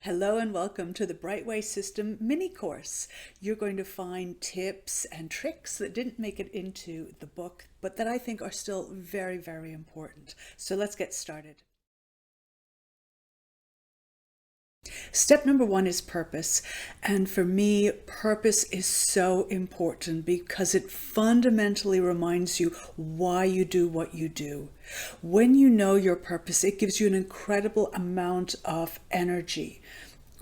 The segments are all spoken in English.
Hello and welcome to the Brightway System mini course. You're going to find tips and tricks that didn't make it into the book, but that I think are still very, very important. So let's get started. Step number one is purpose. And for me, purpose is so important because it fundamentally reminds you why you do what you do. When you know your purpose, it gives you an incredible amount of energy.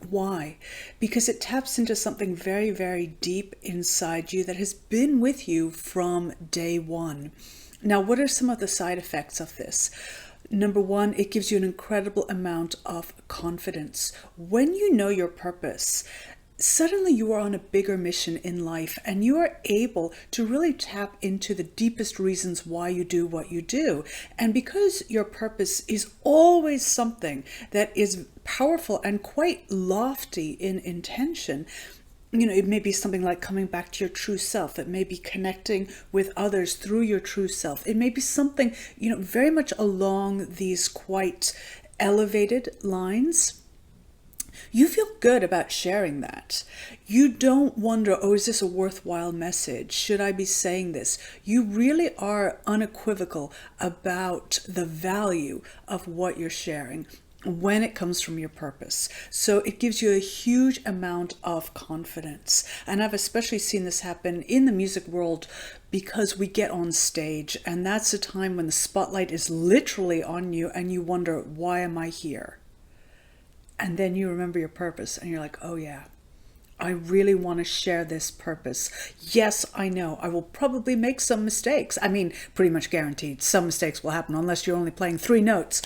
Why? Because it taps into something very, very deep inside you that has been with you from day one. Now, what are some of the side effects of this? Number one, it gives you an incredible amount of confidence. When you know your purpose, suddenly you are on a bigger mission in life and you are able to really tap into the deepest reasons why you do what you do. And because your purpose is always something that is powerful and quite lofty in intention, it may be something like coming back to your true self. It may be connecting with others through your true self. It may be something, very much along these quite elevated lines. You feel good about sharing that. You don't wonder, oh, is this a worthwhile message? Should I be saying this? You really are unequivocal about the value of what you're sharing when it comes from your purpose. So it gives you a huge amount of confidence. And I've especially seen this happen in the music world because we get on stage and that's a time when the spotlight is literally on you and you wonder, why am I here? And then you remember your purpose and you're like, oh yeah, I really want to share this purpose. Yes, I know I will probably make some mistakes. I mean, pretty much guaranteed some mistakes will happen unless you're only playing 3 notes.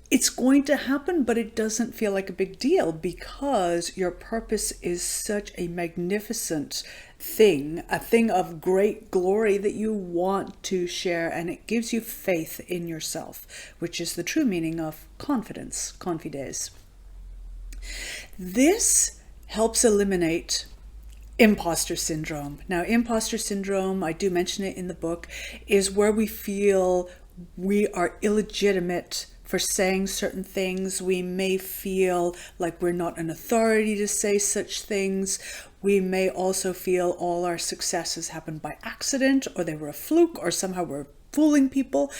It's going to happen, but it doesn't feel like a big deal because your purpose is such a magnificent thing, a thing of great glory that you want to share, and it gives you faith in yourself, which is the true meaning of confidence, confides. This helps eliminate imposter syndrome. Now, imposter syndrome, I do mention it in the book, is where we feel we are illegitimate for saying certain things. We may feel like we're not an authority to say such things. We may also feel all our successes happened by accident, or they were a fluke, or somehow we're fooling people.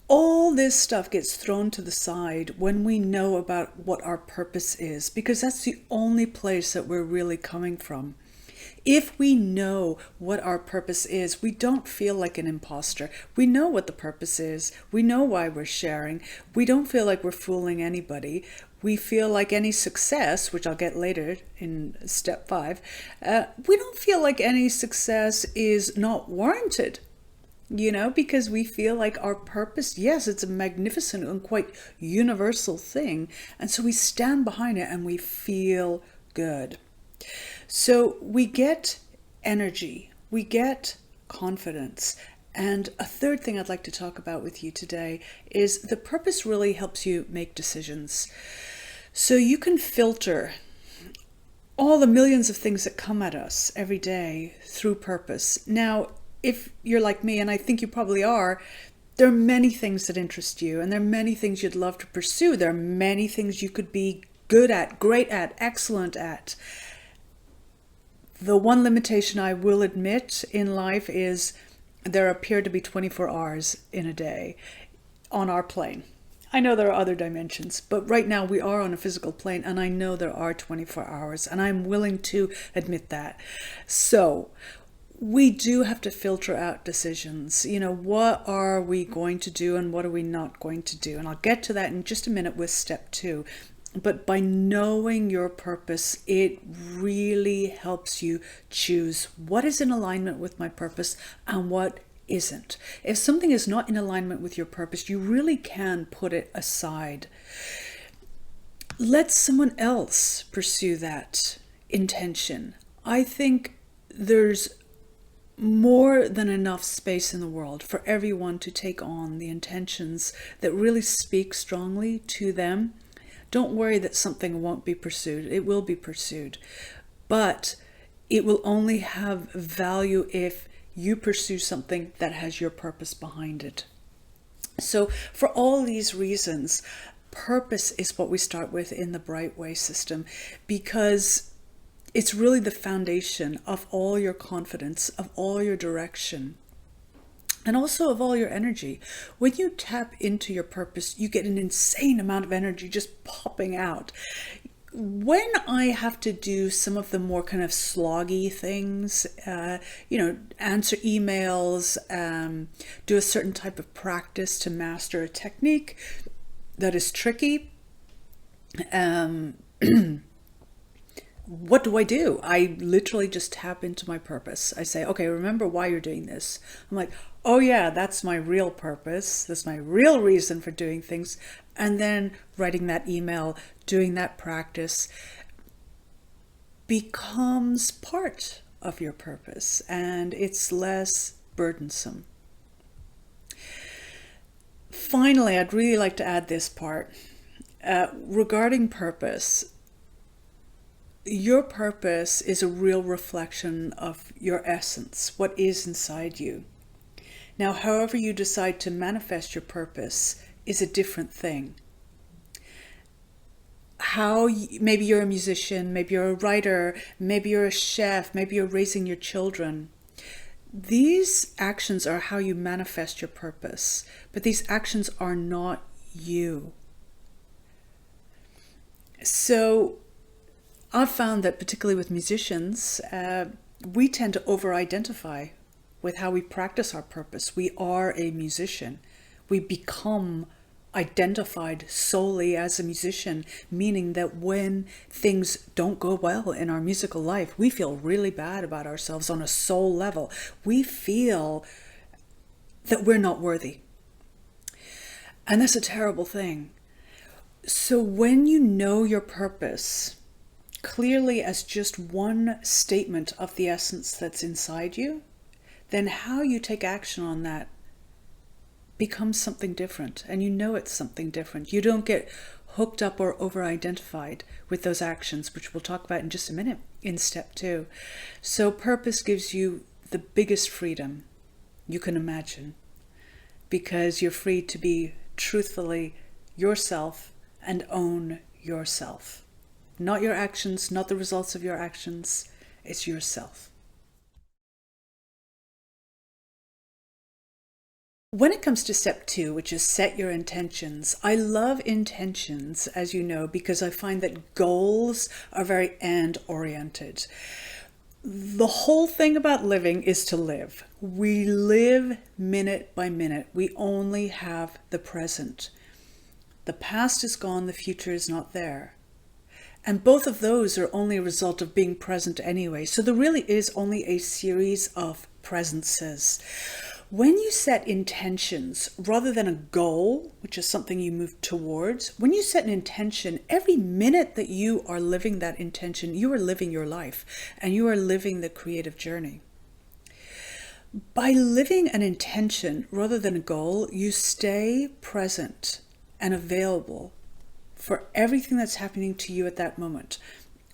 All this stuff gets thrown to the side when we know about what our purpose is, because that's the only place that we're really coming from. If we know what our purpose is, we don't feel like an imposter. We know what the purpose is. We know why we're sharing. We don't feel like we're fooling anybody. We feel like any success, which I'll get later in step 5, we don't feel like any success is not warranted. Because we feel like our purpose, yes, it's a magnificent and quite universal thing. And so we stand behind it and we feel good. So we get energy, we get confidence. And a third thing I'd like to talk about with you today is the purpose really helps you make decisions. So you can filter all the millions of things that come at us every day through purpose. Now, if you're like me, and I think you probably are, there are many things that interest you, and there are many things you'd love to pursue. There are many things you could be good at, great at, excellent at. The one limitation I will admit in life is there appear to be 24 hours in a day on our plane. I know there are other dimensions, but right now we are on a physical plane, and I know there are 24 hours, and I'm willing to admit that. So we do have to filter out decisions. What are we going to do and what are we not going to do? And I'll get to that in just a minute with step 2. But by knowing your purpose, it really helps you choose what is in alignment with my purpose and what isn't. If something is not in alignment with your purpose, you really can put it aside. Let someone else pursue that intention. I think there's more than enough space in the world for everyone to take on the intentions that really speak strongly to them. Don't worry that something won't be pursued. It will be pursued. But it will only have value if you pursue something that has your purpose behind it. So for all these reasons, purpose is what we start with in the Bright Way system, because it's really the foundation of all your confidence, of all your direction, and also of all your energy. When you tap into your purpose, you get an insane amount of energy just popping out. When I have to do some of the more kind of sloggy things, answer emails, do a certain type of practice to master a technique that is tricky, what do? I literally just tap into my purpose. I say, okay, remember why you're doing this. I'm like, oh yeah, that's my real purpose. That's my real reason for doing things. And then writing that email, doing that practice becomes part of your purpose, and it's less burdensome. Finally, I'd really like to add this part. Regarding purpose, your purpose is a real reflection of your essence, what is inside you. Now, however you decide to manifest your purpose is a different thing. Maybe you're a musician, maybe you're a writer, maybe you're a chef, maybe you're raising your children. These actions are how you manifest your purpose, but these actions are not you. So I've found that particularly with musicians, we tend to over-identify with how we practice our purpose. We are a musician. We become identified solely as a musician, meaning that when things don't go well in our musical life, we feel really bad about ourselves on a soul level. We feel that we're not worthy. And that's a terrible thing. So when you know your purpose clearly as just one statement of the essence that's inside you, then how you take action on that becomes something different, and you know it's something different. You don't get hooked up or over-identified with those actions, which we'll talk about in just a minute in step 2. So purpose gives you the biggest freedom you can imagine, because you're free to be truthfully yourself and own yourself. Not your actions, not the results of your actions. It's yourself. When it comes to step 2, which is set your intentions, I love intentions, as you know, because I find that goals are very end-oriented. The whole thing about living is to live. We live minute by minute. We only have the present. The past is gone, the future is not there. And both of those are only a result of being present anyway. So there really is only a series of presences. When you set intentions rather than a goal, which is something you move towards, when you set an intention, every minute that you are living that intention, you are living your life and you are living the creative journey. By living an intention rather than a goal, you stay present and available for everything that's happening to you at that moment,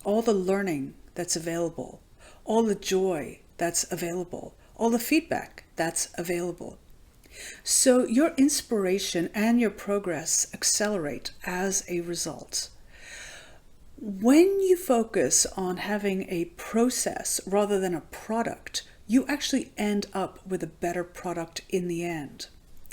all the learning that's available, all the joy that's available, all the feedback that's available. So your inspiration and your progress accelerate as a result. When you focus on having a process rather than a product, you actually end up with a better product in the end.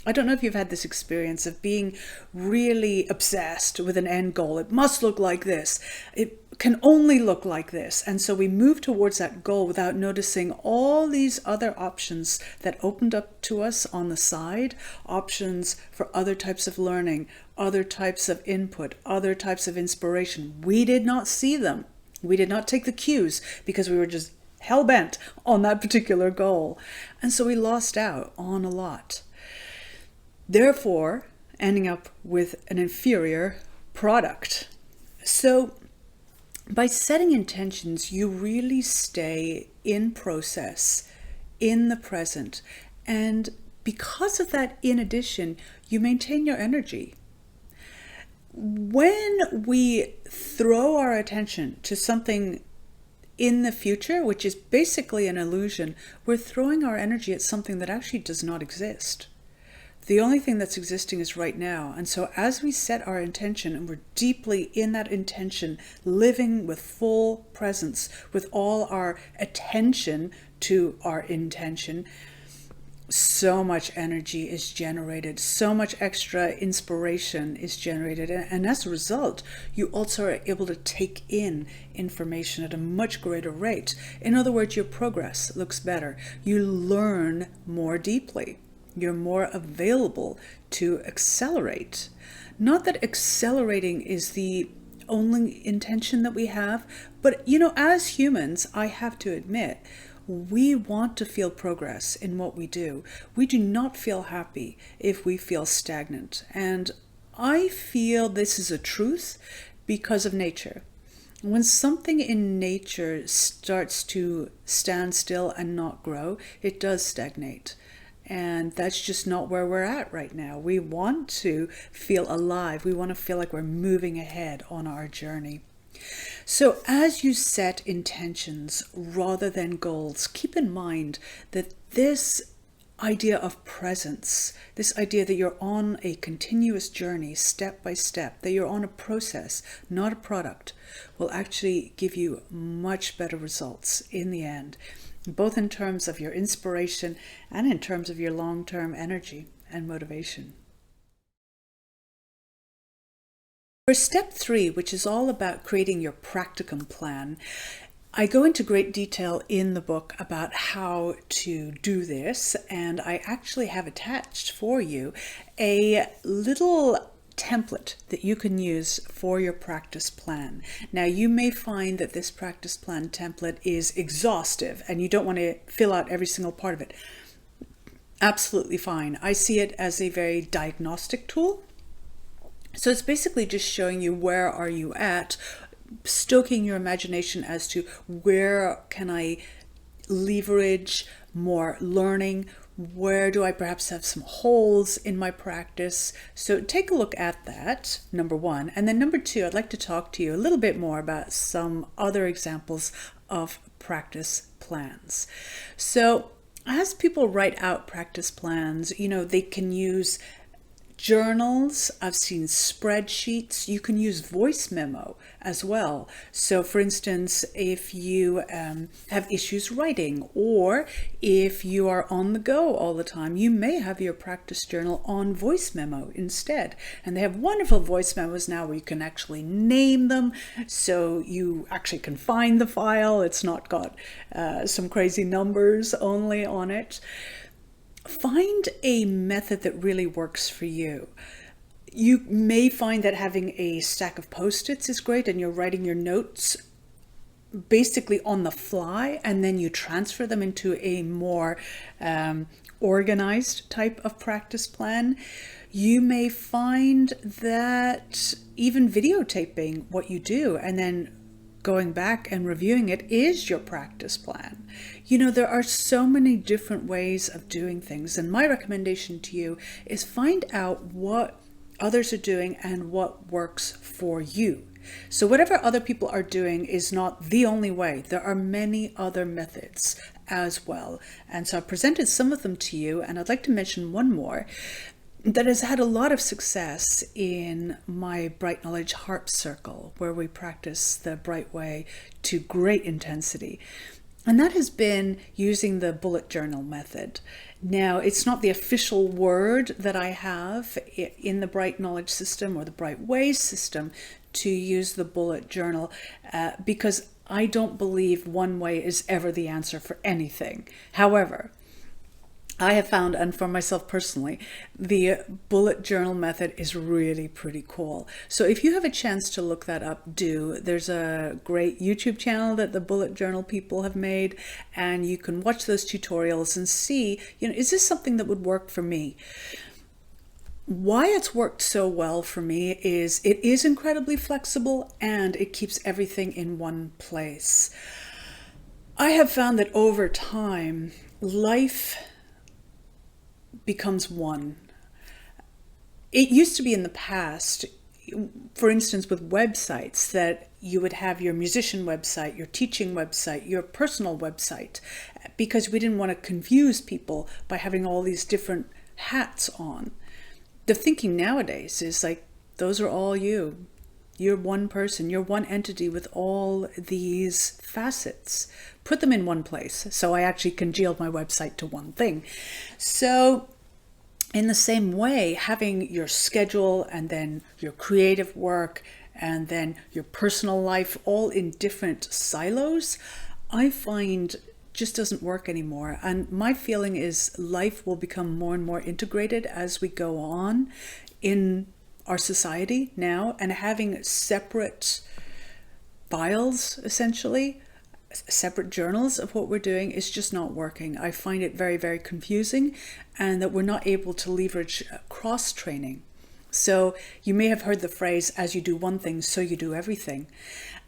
I don't know if you've had this experience of being really obsessed with an end goal. It must look like this. It can only look like this. And so we move towards that goal without noticing all these other options that opened up to us on the side, options for other types of learning, other types of input, other types of inspiration. We did not see them. We did not take the cues because we were just hell-bent on that particular goal. And so we lost out on a lot. Therefore, ending up with an inferior product. So by setting intentions, you really stay in process, in the present. And because of that, in addition, you maintain your energy. When we throw our attention to something in the future, which is basically an illusion, we're throwing our energy at something that actually does not exist. The only thing that's existing is right now. And so as we set our intention and we're deeply in that intention, living with full presence, with all our attention to our intention, so much energy is generated, so much extra inspiration is generated, and as a result, you also are able to take in information at a much greater rate. In other words, your progress looks better. You learn more deeply. You're more available to accelerate. Not that accelerating is the only intention that we have, but as humans, I have to admit, we want to feel progress in what we do. We do not feel happy if we feel stagnant. And I feel this is a truth because of nature. When something in nature starts to stand still and not grow, it does stagnate. And that's just not where we're at right now. We want to feel alive. We want to feel like we're moving ahead on our journey. So as you set intentions rather than goals, keep in mind that this idea of presence, this idea that you're on a continuous journey, step by step, that you're on a process, not a product, will actually give you much better results in the end, both in terms of your inspiration and in terms of your long-term energy and motivation. For step 3, which is all about creating your practicum plan, I go into great detail in the book about how to do this, and I actually have attached for you a little template that you can use for your practice plan. Now, you may find that this practice plan template is exhaustive and you don't want to fill out every single part of it. Absolutely fine. I see it as a very diagnostic tool. So it's basically just showing you where are you at, stoking your imagination as to where can I leverage more learning, where do I perhaps have some holes in my practice. So take a look at that, number 1. And then number 2, I'd like to talk to you a little bit more about some other examples of practice plans. So as people write out practice plans, they can use journals, I've seen spreadsheets, you can use voice memo as well. So for instance, if you have issues writing, or if you are on the go all the time, you may have your practice journal on voice memo instead. And they have wonderful voice memos now where you can actually name them, so you actually can find the file. It's not got some crazy numbers only on it. Find a method that really works for you. You may find that having a stack of Post-its is great, and you're writing your notes basically on the fly, and then you transfer them into a more organized type of practice plan. You may find that even videotaping what you do and then going back and reviewing it is your practice plan. There are so many different ways of doing things, and my recommendation to you is find out what others are doing and what works for you. So whatever other people are doing is not the only way. There are many other methods as well. And so I've presented some of them to you, and I'd like to mention one more that has had a lot of success in my Bright Knowledge Harp Circle, where we practice the Bright Way to great intensity. And that has been using the bullet journal method. Now, it's not the official word that I have in the Bright Knowledge system or the Bright Way system to use the bullet journal because I don't believe one way is ever the answer for anything. However, I have found, and for myself personally, the bullet journal method is really pretty cool. So if you have a chance to look that up, do. There's a great YouTube channel that the bullet journal people have made, and you can watch those tutorials and see, is this something that would work for me? Why it's worked so well for me is it is incredibly flexible and it keeps everything in one place. I have found that over time, life becomes one. It used to be in the past, for instance, with websites, that you would have your musician website, your teaching website, your personal website, because we didn't want to confuse people by having all these different hats on. The thinking nowadays is like, those are all you. You're one person, you're one entity with all these facets. Put them in one place. So I actually congealed my website to one thing. So in the same way, having your schedule and then your creative work and then your personal life all in different silos, I find just doesn't work anymore. And my feeling is life will become more and more integrated as we go on in our society now, and having separate files, essentially, separate journals of what we're doing is just not working. I find it very, very confusing, and that we're not able to leverage cross-training. So you may have heard the phrase, as you do one thing, so you do everything.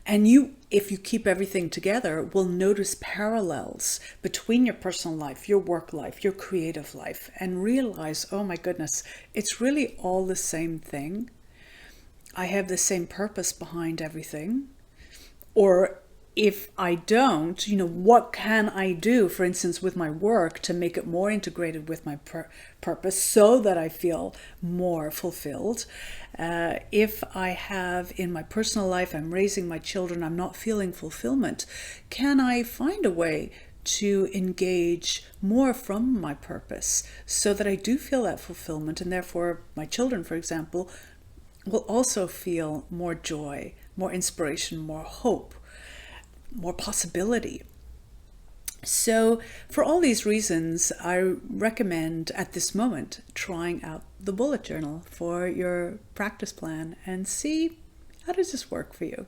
And you, if you keep everything together, will notice parallels between your personal life, your work life, your creative life, and realize, oh my goodness, it's really all the same thing. I have the same purpose behind everything. Or if I don't, what can I do, for instance, with my work to make it more integrated with my purpose so that I feel more fulfilled? If I have in my personal life, I'm raising my children, I'm not feeling fulfillment, can I find a way to engage more from my purpose so that I do feel that fulfillment, and therefore my children, for example, will also feel more joy, more inspiration, more hope, more possibility. So for all these reasons, I recommend at this moment trying out the bullet journal for your practice plan and see, how does this work for you?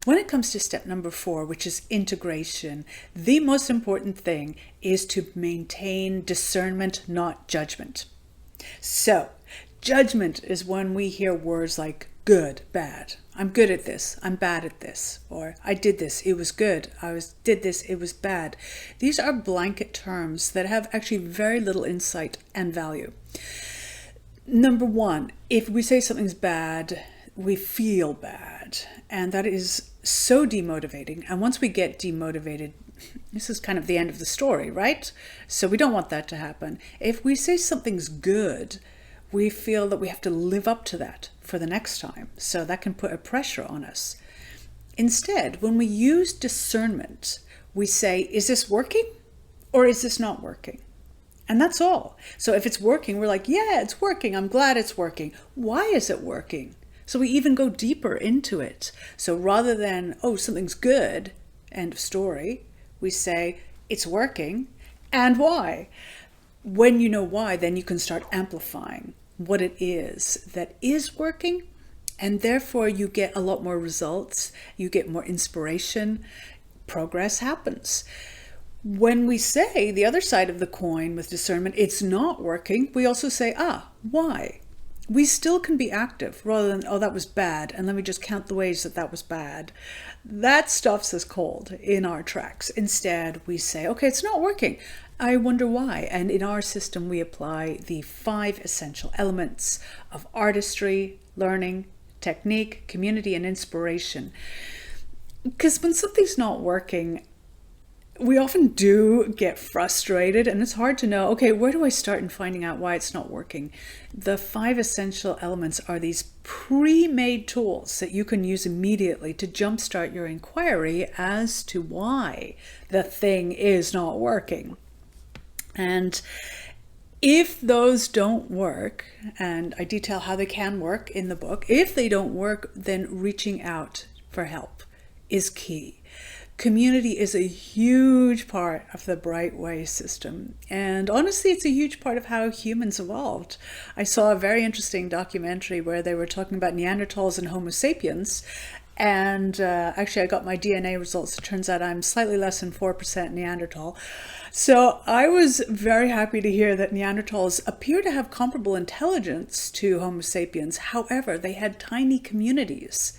When it comes to step number 4, which is integration, the most important thing is to maintain discernment, not judgment. So judgment is when we hear words like good, bad. I'm good at this, I'm bad at this, or I did this, it was good, did this, it was bad. These are blanket terms that have actually very little insight and value. Number 1, if we say something's bad, we feel bad, and that is so demotivating. And once we get demotivated, this is kind of the end of the story, right? So we don't want that to happen. If we say something's good, we feel that we have to live up to that for the next time. So that can put a pressure on us. Instead, when we use discernment, we say, is this working or is this not working? And that's all. So if it's working, we're like, yeah, it's working. I'm glad it's working. Why is it working? So we even go deeper into it. So rather than, oh, something's good, end of story, we say, it's working, and why? When you know why, then you can start amplifying what it is that is working, and therefore you get a lot more results, you get more inspiration, progress happens. When we say the other side of the coin with discernment, it's not working, we also say, why? We still can be active rather than, oh, that was bad, and let me just count the ways that that was bad. That stuffs us cold in our tracks. Instead, we say, okay, it's not working. I wonder why. And in our system, we apply the 5 essential elements of artistry, learning, technique, community, and inspiration. Because when something's not working, we often do get frustrated, and it's hard to know, okay, where do I start in finding out why it's not working? The 5 essential elements are these pre-made tools that you can use immediately to jumpstart your inquiry as to why the thing is not working. And if those don't work, and I detail how they can work in the book, if they don't work, then reaching out for help is key. Community is a huge part of the Bright Way system. And honestly, it's a huge part of how humans evolved. I saw a very interesting documentary where they were talking about Neanderthals and Homo sapiens. And actually, I got my DNA results. It turns out I'm slightly less than 4% Neanderthal. So I was very happy to hear that Neanderthals appear to have comparable intelligence to Homo sapiens. However, they had tiny communities.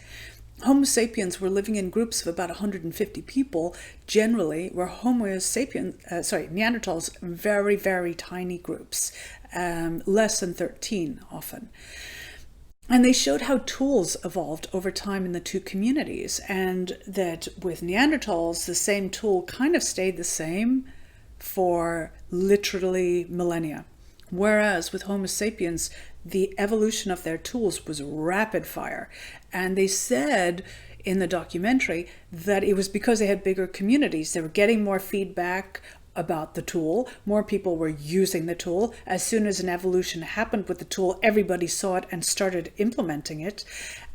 Homo sapiens were living in groups of about 150 people generally, where Neanderthals, very, very tiny groups, less than 13 often. And they showed how tools evolved over time in the two communities, and that with Neanderthals, the same tool kind of stayed the same for literally millennia. Whereas with Homo sapiens, the evolution of their tools was rapid fire. And they said in the documentary that it was because they had bigger communities. They were getting more feedback about the tool. More people were using the tool. As soon as an evolution happened with the tool, everybody saw it and started implementing it.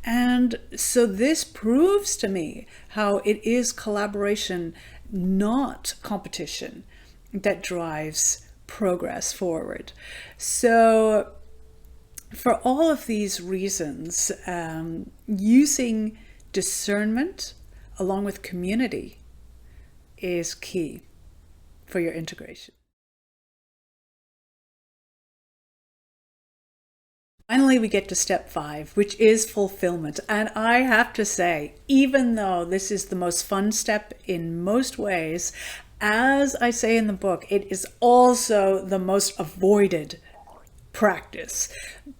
And so this proves to me how it is collaboration, not competition, that drives progress forward. So for all of these reasons, using discernment along with community is key for your integration. Finally, we get to step 5, which is fulfillment. And I have to say, even though this is the most fun step in most ways, as I say in the book, it is also the most avoided practice.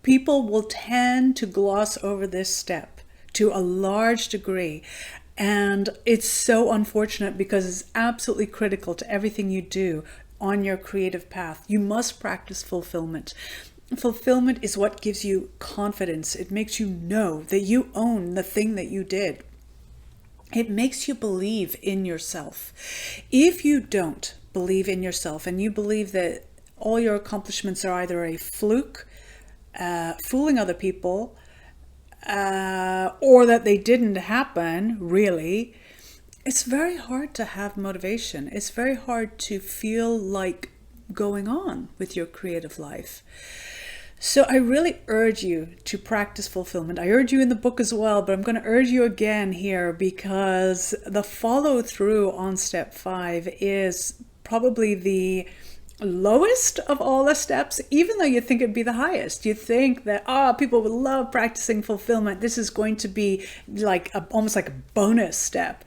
People will tend to gloss over this step to a large degree. And it's so unfortunate because it's absolutely critical to everything you do on your creative path. You must practice fulfillment. Fulfillment is what gives you confidence. It makes you know that you own the thing that you did. It makes you believe in yourself. If you don't believe in yourself and you believe that all your accomplishments are either a fluke, fooling other people, or that they didn't happen, really, it's very hard to have motivation. It's very hard to feel like going on with your creative life. So I really urge you to practice fulfillment. I urge you in the book as well, but I'm going to urge you again here because the follow through on step 5 is probably the lowest of all the steps, even though you think it'd be the highest. You think that, people would love practicing fulfillment. This is going to be like almost like a bonus step.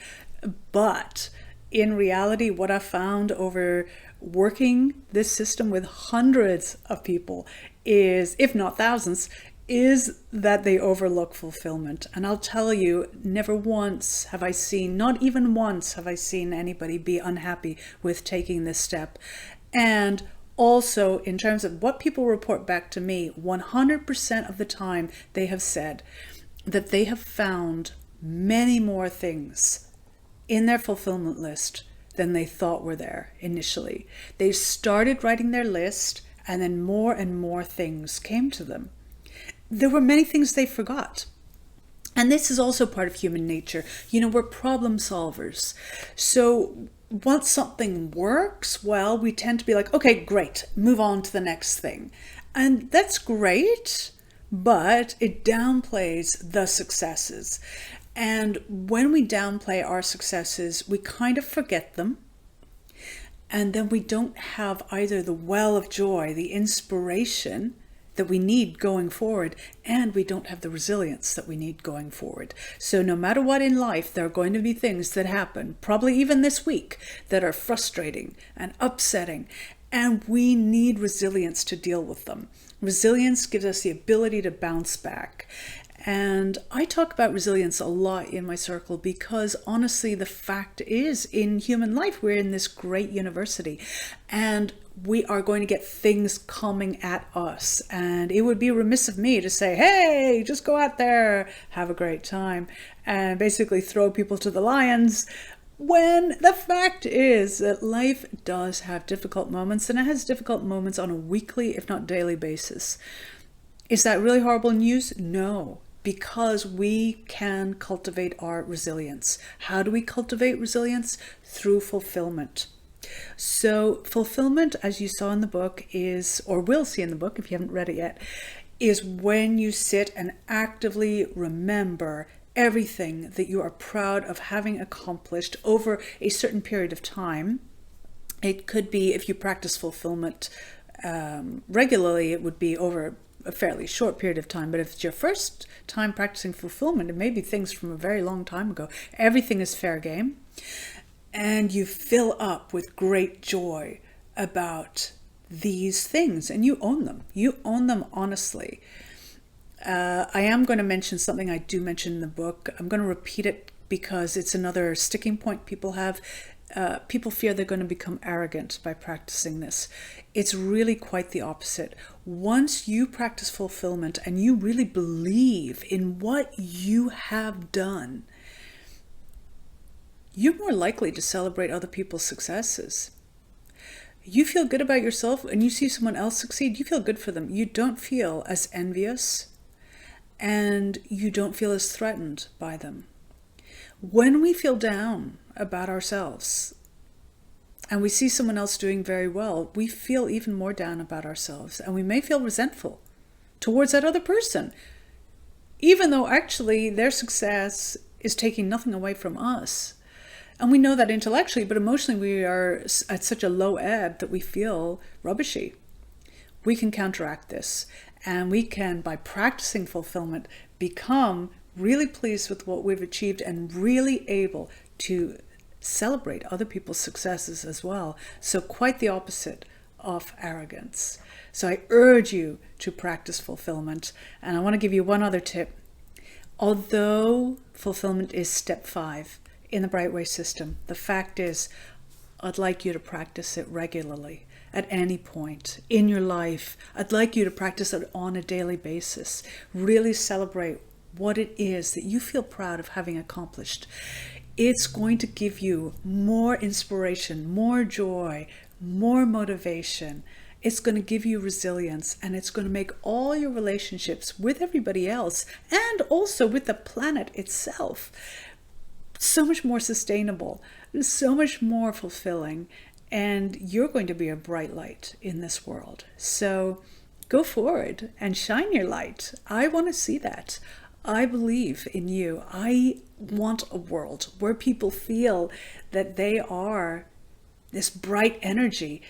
But in reality, what I've found over working this system with hundreds of people is, if not thousands, is that they overlook fulfillment. And I'll tell you, never once have I seen, not even once have I seen anybody be unhappy with taking this step. And also in terms of what people report back to me, 100% of the time they have said that they have found many more things in their fulfillment list than they thought were there initially. They started writing their list and then more and more things came to them. There were many things they forgot. And this is also part of human nature. We're problem solvers. So once something works well, we tend to be like, okay, great, move on to the next thing. And that's great, but it downplays the successes. And when we downplay our successes, we kind of forget them. And then we don't have either the well of joy, the inspiration that we need going forward, and we don't have the resilience that we need going forward. So no matter what in life, there are going to be things that happen, probably even this week, that are frustrating and upsetting, and we need resilience to deal with them. Resilience gives us the ability to bounce back. And I talk about resilience a lot in my circle because honestly, the fact is, in human life, we're in this great university and we are going to get things coming at us. And it would be remiss of me to say, hey, just go out there, have a great time, and basically throw people to the lions, when the fact is that life does have difficult moments, and it has difficult moments on a weekly, if not daily basis. Is that really horrible news? No. Because we can cultivate our resilience. How do we cultivate resilience? Through fulfillment. So fulfillment, as you saw in the book, is, or will see in the book if you haven't read it yet, is when you sit and actively remember everything that you are proud of having accomplished over a certain period of time. It could be, if you practice fulfillment regularly, it would be over a fairly short period of time. But if it's your first time practicing fulfillment, it may be things from a very long time ago. Everything is fair game. And you fill up with great joy about these things and you own them. You own them honestly. I am going to mention something I do mention in the book. I'm going to repeat it because it's another sticking point people have. people fear they're going to become arrogant by practicing this. It's really quite the opposite. Once you practice fulfillment and you really believe in what you have done, you're more likely to celebrate other people's successes. You feel good about yourself and you see someone else succeed, you feel good for them. You don't feel as envious and you don't feel as threatened by them. When we feel down about ourselves and we see someone else doing very well, we feel even more down about ourselves, and we may feel resentful towards that other person, even though actually their success is taking nothing away from us. And we know that intellectually, but emotionally we are at such a low ebb that we feel rubbishy. We can counteract this, and we can, by practicing fulfillment, become really pleased with what we've achieved and really able to celebrate other people's successes as well. So quite the opposite of arrogance. So I urge you to practice fulfillment. And I want to give you one other tip. Although fulfillment is step 5 in the Bright Way system, the fact is, I'd like you to practice it regularly at any point in your life. I'd like you to practice it on a daily basis. Really celebrate what it is that you feel proud of having accomplished. It's going to give you more inspiration, more joy, more motivation. It's going to give you resilience, and it's going to make all your relationships with everybody else and also with the planet itself so much more sustainable, so much more fulfilling, and you're going to be a bright light in this world. So go forward and shine your light. I want to see that. I believe in you. I want a world where people feel that they are this bright energy,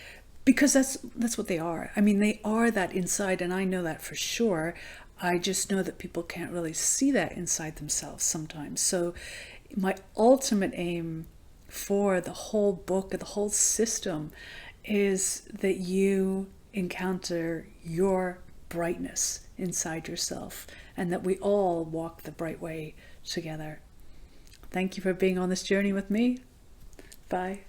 because that's what they are. I mean, they are that inside, and I know that for sure. I just know that people can't really see that inside themselves sometimes. So my ultimate aim for the whole book and the whole system is that you encounter your brightness inside yourself, and that we all walk the bright way together. Thank you for being on this journey with me. Bye.